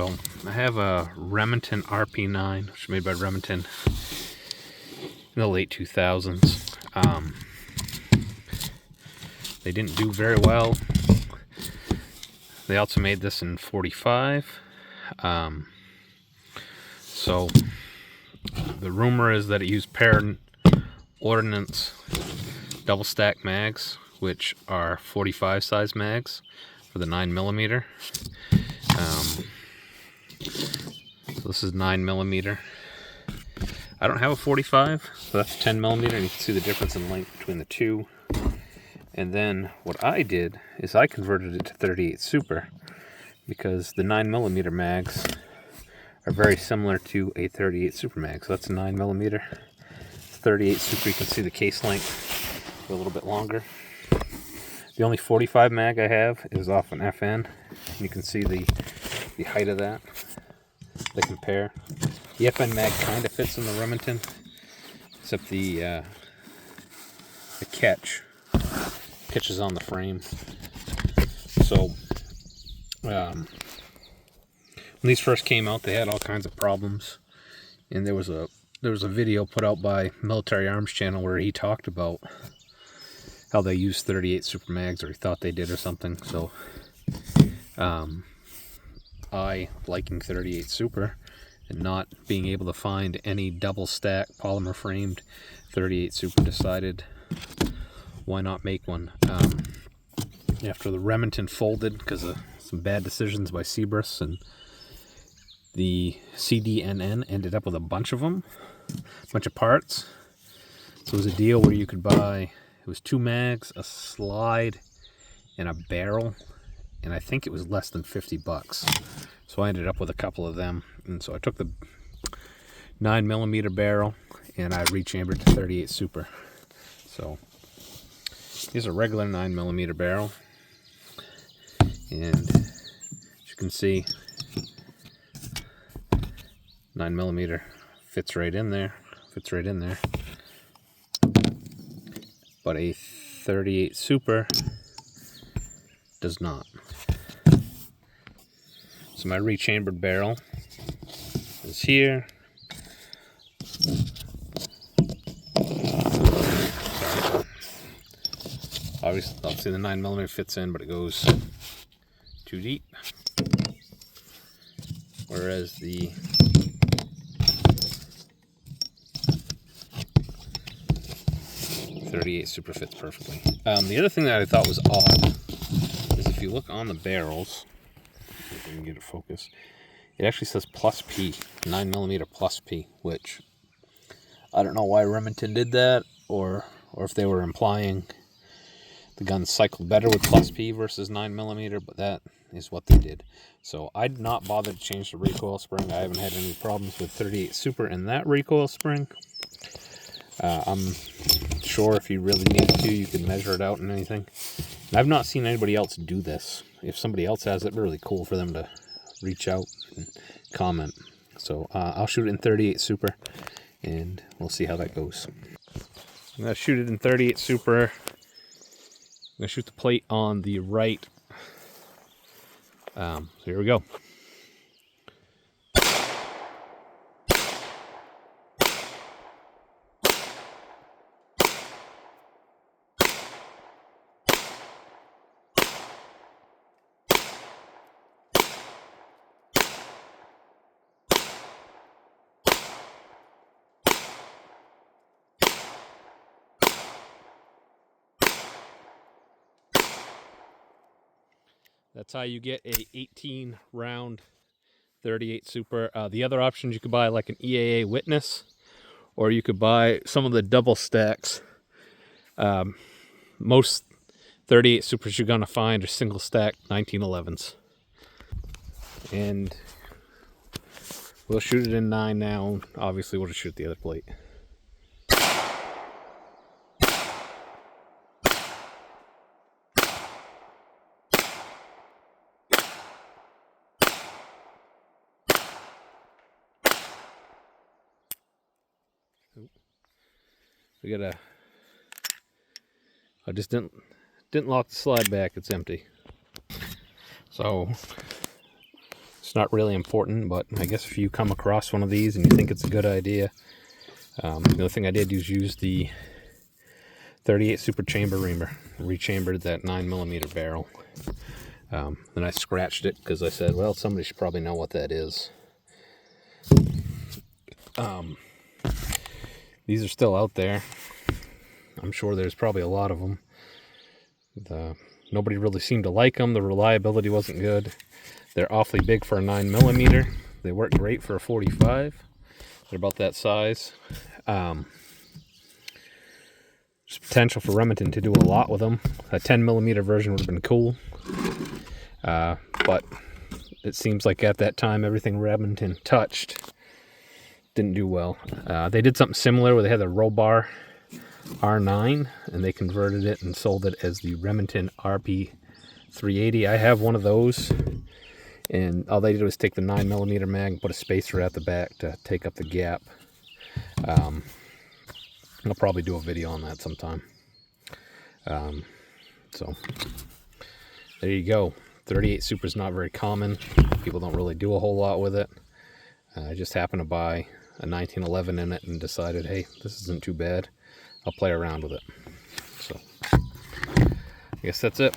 So I have a Remington rp9, which was made by Remington in the late 2000s. They didn't do very well. They also made this in 45. So the rumor is that it used paired ordnance double stack mags, which are 45 size mags for the 9mm. So this is 9mm. I don't have a 45, so that's 10mm, and you can see the difference in length between the two. And then what I did is I converted it to 38 Super, because the 9mm mags are very similar to a 38 Super mag. So that's a 9mm. 38 Super, you can see the case length a little bit longer. The only 45 mag I have is off an FN. You can see the height of that. They compare. The FN mag kind of fits in the Remington, except the catch is on the frame. So when these first came out, they had all kinds of problems, and there was a video put out by Military Arms Channel where he talked about how they used 38 Super mags, or he thought they did or something. So I, liking 38 Super and not being able to find any double stack polymer framed 38 Super, decided why not make one. After the Remington folded because of some bad decisions by Seabrus, and the CDNN ended up with a bunch of them, a bunch of parts. So it was a deal where you could buy, it was 2 mags, a slide, and a barrel, and I think it was less than $50. So I ended up with a couple of them, and so I took the 9mm barrel and I rechambered to 38 Super. So here's a regular 9mm barrel, and as you can see, 9mm fits right in there, but a 38 Super does not. So my rechambered barrel is here. Obviously the 9mm fits in, but it goes too deep. Whereas the .38 Super fits perfectly. The other thing that I thought was odd is if you look on the barrels, if I can get it focused, it actually says plus P, 9mm plus P, which I don't know why Remington did that, or if they were implying the gun cycled better with plus P versus 9mm, but that is what they did. So I did not bother to change the recoil spring. I haven't had any problems with 38 Super in that recoil spring. I'm sure if you really needed to, you could measure it out and anything. And I've not seen anybody else do this. If somebody else has it, it'd be really cool for them to reach out and comment. So I'll shoot it in 38 Super, and we'll see how that goes. I'm going to shoot it in 38 Super. I'm going to shoot the plate on the right. So here we go. That's how you get a 18 round 38 Super. The other options, you could buy like an EAA Witness, or you could buy some of the double stacks. Most 38 Supers you're gonna find are single stack 1911s. And we'll shoot it in 9 now. Obviously we'll just shoot the other plate. I just didn't lock the slide back. It's empty. So It's not really important, but I guess if you come across one of these and you think it's a good idea, the only thing I did was use the 38 Super Chamber Reamer, rechambered that 9mm barrel. Then I scratched it because I said, well, somebody should probably know what that is. These are still out there. I'm sure there's probably a lot of them. Nobody really seemed to like them. The reliability wasn't good. They're awfully big for a 9mm. They work great for a 45. They're about that size. There's potential for Remington to do a lot with them. A 10mm version would have been cool. But it seems like at that time, everything Remington touched didn't do well. They did something similar where they had the Robar R9 and they converted it and sold it as the Remington rp9. I have one of those, and all they did was take the 9mm mag and put a spacer at the back to take up the gap. I'll probably do a video on that sometime. So there you go. 38 Super is not very common. People don't really do a whole lot with it. I just happened to buy a 1911 in it and decided, hey, this isn't too bad. I'll play around with it. So I guess that's it.